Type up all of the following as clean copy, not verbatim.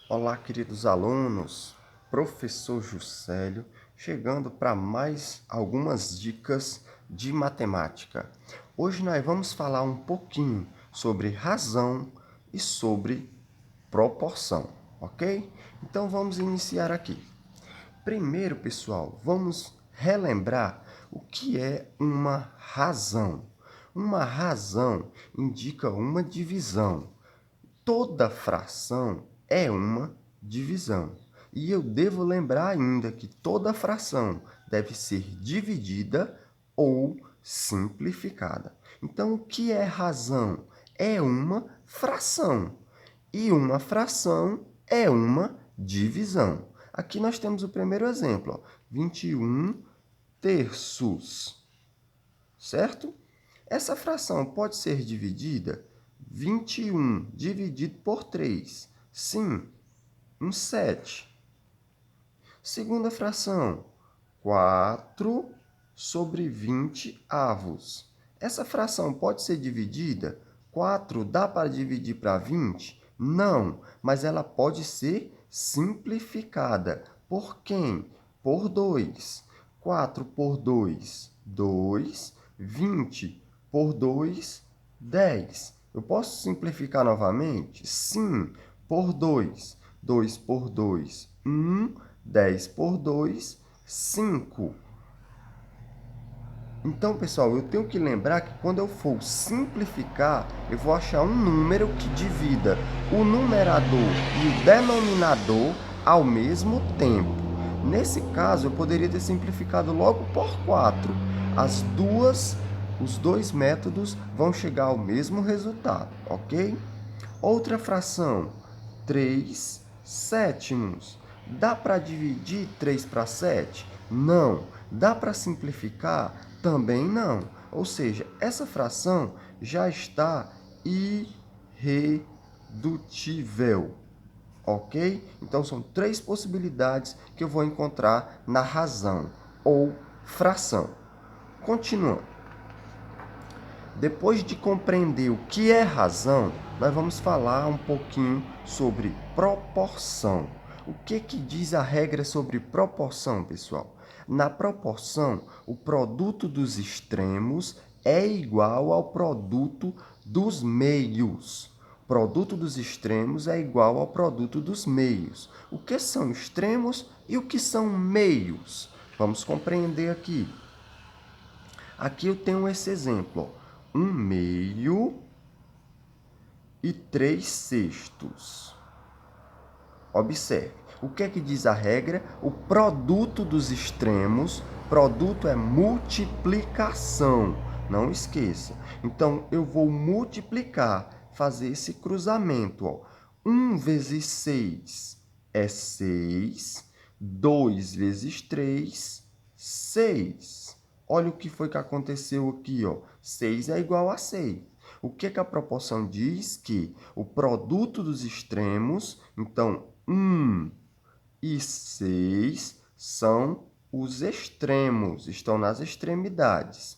Olá, queridos alunos, professor Juscelio, chegando para mais algumas dicas de matemática. Hoje nós vamos falar um pouquinho sobre razão e sobre proporção, ok? Então vamos iniciar aqui. Primeiro, pessoal, vamos relembrar o que é uma razão. Uma razão indica uma divisão. Toda fração é uma divisão. E eu devo lembrar ainda que toda fração deve ser dividida ou simplificada. Então, o que é razão? É uma fração. E uma fração é uma divisão. Aqui nós temos o primeiro exemplo, 21 terços, certo? Essa fração pode ser dividida 21 dividido por 3. Sim, um 7. Segunda fração, 4 sobre 20 avos. Essa fração pode ser dividida? 4 dá para dividir para 20? Não, mas ela pode ser simplificada. Por quem? Por 2. 4 por 2, 2. 20 por 2, 10. Eu posso simplificar novamente? Sim, por 2. 2 por 2, 1. 10 por 2, 5. Então, pessoal, eu tenho que lembrar que quando eu for simplificar, eu vou achar um número que divida o numerador e o denominador ao mesmo tempo. Nesse caso, eu poderia ter simplificado logo por 4. Os dois métodos vão chegar ao mesmo resultado, ok? Outra fração, 3 sétimos. Dá para dividir 3 para 7? Não. Dá para simplificar? Também não. Ou seja, essa fração já está irredutível. Ok? Então, são 3 possibilidades que eu vou encontrar na razão ou fração. Continuando. Depois de compreender o que é razão, nós vamos falar um pouquinho sobre proporção. O que diz a regra sobre proporção, pessoal? Na proporção, o produto dos extremos é igual ao produto dos meios. O produto dos extremos é igual ao produto dos meios. O que são extremos e o que são meios? Vamos compreender aqui. Aqui eu tenho esse exemplo, ó. 1 meio e 3 sextos. Observe, o que é que diz a regra? O produto dos extremos, produto é multiplicação, não esqueça. Então, eu vou multiplicar, fazer esse cruzamento. Ó. 1 vezes 6 é 6, 2 vezes 3, 6. Olha o que foi que aconteceu aqui, ó. 6 é igual a 6. O que a proporção diz? Que o produto dos extremos, então, 1 e 6 são os extremos, estão nas extremidades.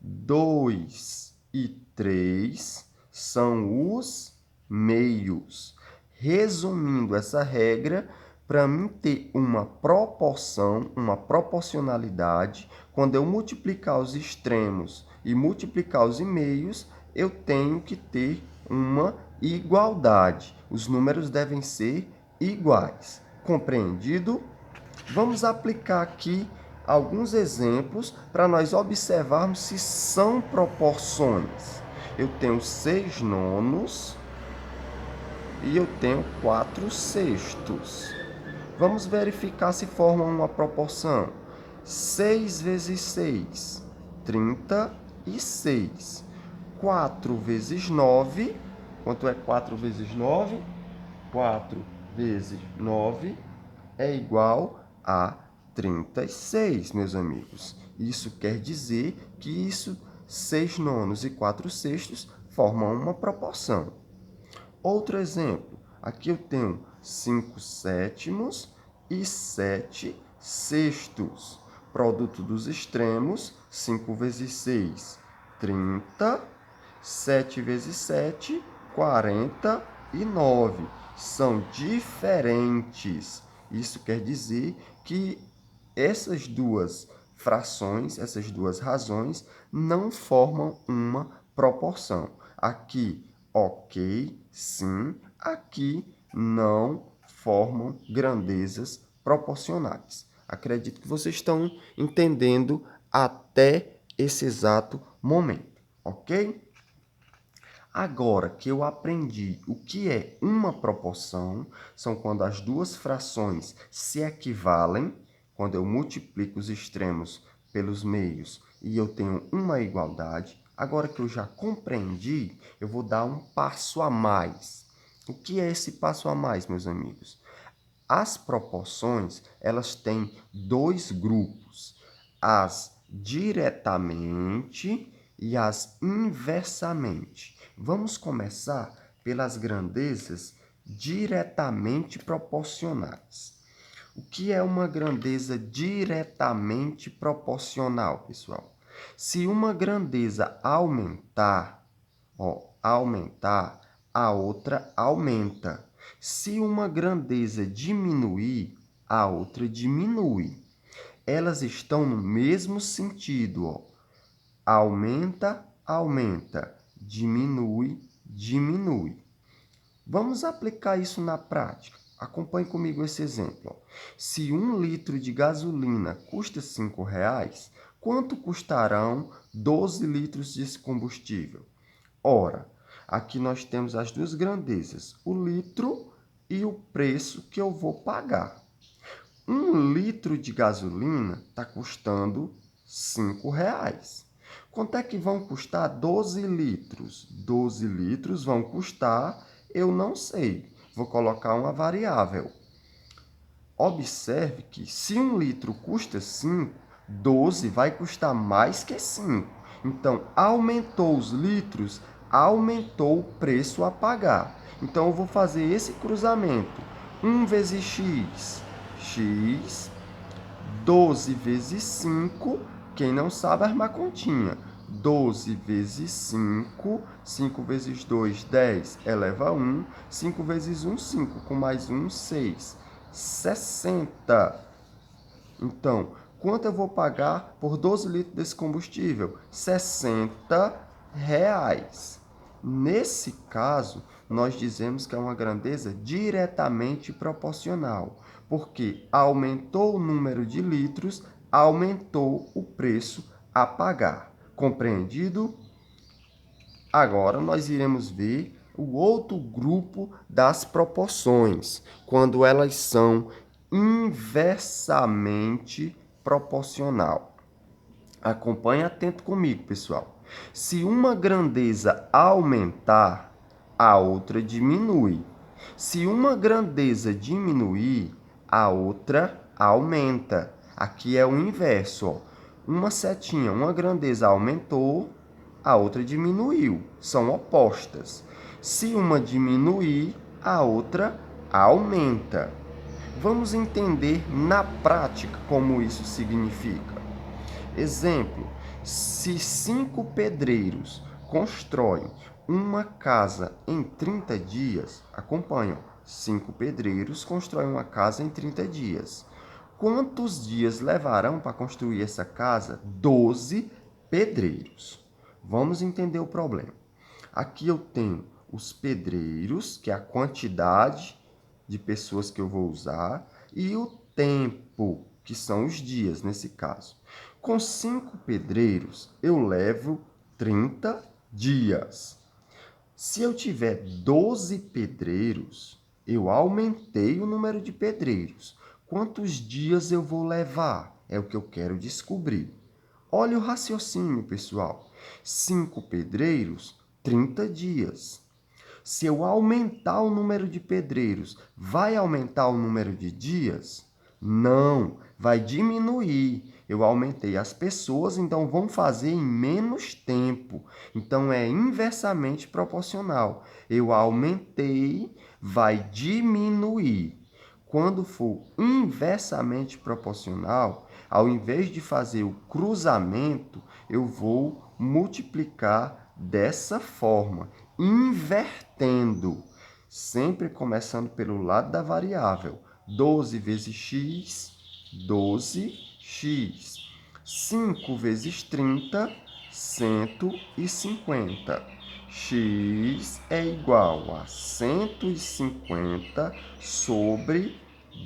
2 e 3 são os meios. Resumindo essa regra, para mim ter uma proporção, uma proporcionalidade, quando eu multiplicar os extremos e multiplicar os meios, eu tenho que ter uma igualdade. Os números devem ser iguais. Compreendido? Vamos aplicar aqui alguns exemplos para nós observarmos se são proporções. Eu tenho 6 nonos e eu tenho 4 sextos. Vamos verificar se formam uma proporção. 6 vezes 6, 36. 4 vezes 9, quanto é 4 vezes 9? 4 vezes 9 é igual a 36, meus amigos. Isso quer dizer que 6 nonos e 4 sextos formam uma proporção. Outro exemplo, aqui eu tenho 5 sétimos e 7 sextos. Produto dos extremos, 5 vezes 6, 30. 7 vezes 7, 49. são diferentes. Isso quer dizer que essas duas frações, essas duas razões, não formam uma proporção. Aqui, ok, sim, aqui não formam grandezas proporcionais. Acredito que vocês estão entendendo até esse exato momento, ok? Agora que eu aprendi o que é uma proporção, são quando as duas frações se equivalem, quando eu multiplico os extremos pelos meios e eu tenho uma igualdade. Agora que eu já compreendi, eu vou dar um passo a mais. O que é esse passo a mais, meus amigos? As proporções, elas têm dois grupos, as diretamente e as inversamente. Vamos começar pelas grandezas diretamente proporcionais. O que é uma grandeza diretamente proporcional, pessoal? Se uma grandeza aumentar, a outra aumenta. Se uma grandeza diminuir, a outra diminui. Elas estão no mesmo sentido, aumenta, aumenta, diminui, diminui. Vamos aplicar isso na prática. Acompanhe comigo esse exemplo. Se 1 litro de gasolina custa R$ 5,00, quanto custarão 12 litros desse combustível? Ora, aqui nós temos as duas grandezas, o litro e o preço que eu vou pagar. 1 litro de gasolina está custando R$ 5,00. Quanto é que vão custar 12 litros? 12 litros vão custar, eu não sei. Vou colocar uma variável. Observe que se 1 litro custa 5, 12 vai custar mais que 5. Então, aumentou os litros, aumentou o preço a pagar. Então, eu vou fazer esse cruzamento. 1 vezes x, x, 12 vezes 5, quem não sabe armar continha. 12 vezes 5, 5 vezes 2, 10, eleva a 1. 5 vezes 1, 5, com mais 1, 6. 60. Então, quanto eu vou pagar por 12 litros desse combustível? R$ 60. Nesse caso, nós dizemos que é uma grandeza diretamente proporcional, porque aumentou o número de litros, aumentou o preço a pagar. Compreendido? Agora nós iremos ver o outro grupo das proporções, quando elas são inversamente proporcional. Acompanhe atento comigo, pessoal. Se uma grandeza aumentar, a outra diminui. Se uma grandeza diminuir, a outra aumenta. Aqui é o inverso. Uma setinha, uma grandeza aumentou, a outra diminuiu. São opostas. Se uma diminuir, a outra aumenta. Vamos entender na prática como isso significa. Exemplo: se 5 pedreiros constroem uma casa em 30 dias, acompanham, 5 pedreiros constroem uma casa em 30 dias. Quantos dias levarão para construir essa casa? 12 pedreiros. Vamos entender o problema. Aqui eu tenho os pedreiros, que é a quantidade de pessoas que eu vou usar, e o tempo, que são os dias nesse caso. Com 5 pedreiros, eu levo 30 dias. Se eu tiver 12 pedreiros, eu aumentei o número de pedreiros. Quantos dias eu vou levar? É o que eu quero descobrir. Olha o raciocínio, pessoal. 5 pedreiros, 30 dias. Se eu aumentar o número de pedreiros, vai aumentar o número de dias? Não, vai diminuir. Eu aumentei as pessoas, então vão fazer em menos tempo. Então é inversamente proporcional. Eu aumentei, vai diminuir. Quando for inversamente proporcional, ao invés de fazer o cruzamento, eu vou multiplicar dessa forma, invertendo. sempre começando pelo lado da variável. 12 vezes x, 12x. 5 vezes 30, 150. X é igual a 150 sobre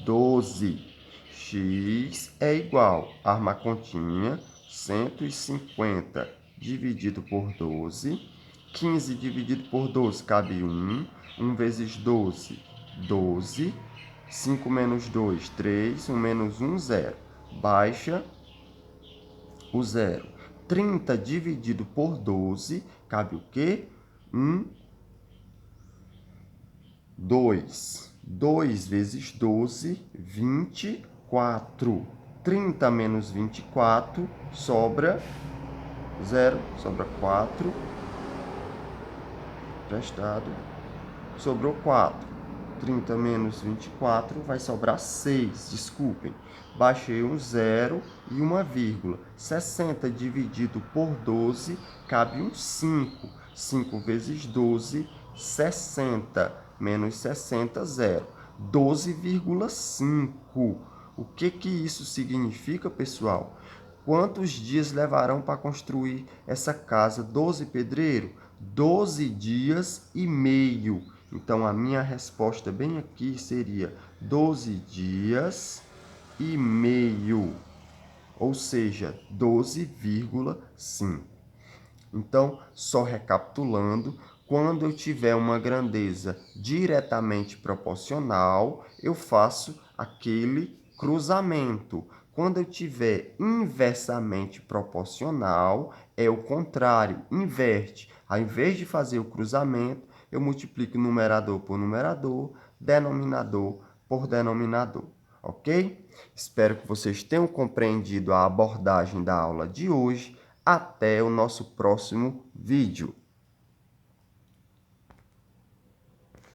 12. X é igual, arma a continha, 150 dividido por 12. 15 dividido por 12 cabe 1. 1 vezes 12, 12. 5 menos 2, 3. 1 menos 1, 0. Baixa o 0. 30 dividido por 12, cabe o quê? 2. 2 vezes 12, 24. 30 menos 24, sobra 0, sobra 4. Prestado. Sobrou 4. 30 menos 24 vai sobrar 6, desculpem. Baixei um 0 e uma vírgula. 60 dividido por 12, cabe um 5. 5 vezes 12, 60. Menos 60, 0. 12,5. O que isso significa, pessoal? Quantos dias levarão para construir essa casa? 12 pedreiros? 12 dias e meio. Então, a minha resposta bem aqui seria 12 dias e meio, ou seja, 12,5. Então, só recapitulando, quando eu tiver uma grandeza diretamente proporcional, eu faço aquele cruzamento. Quando eu tiver inversamente proporcional, é o contrário, inverte. Ao invés de fazer o cruzamento, eu multiplico numerador por numerador, denominador por denominador, ok? Espero que vocês tenham compreendido a abordagem da aula de hoje. Até o nosso próximo vídeo.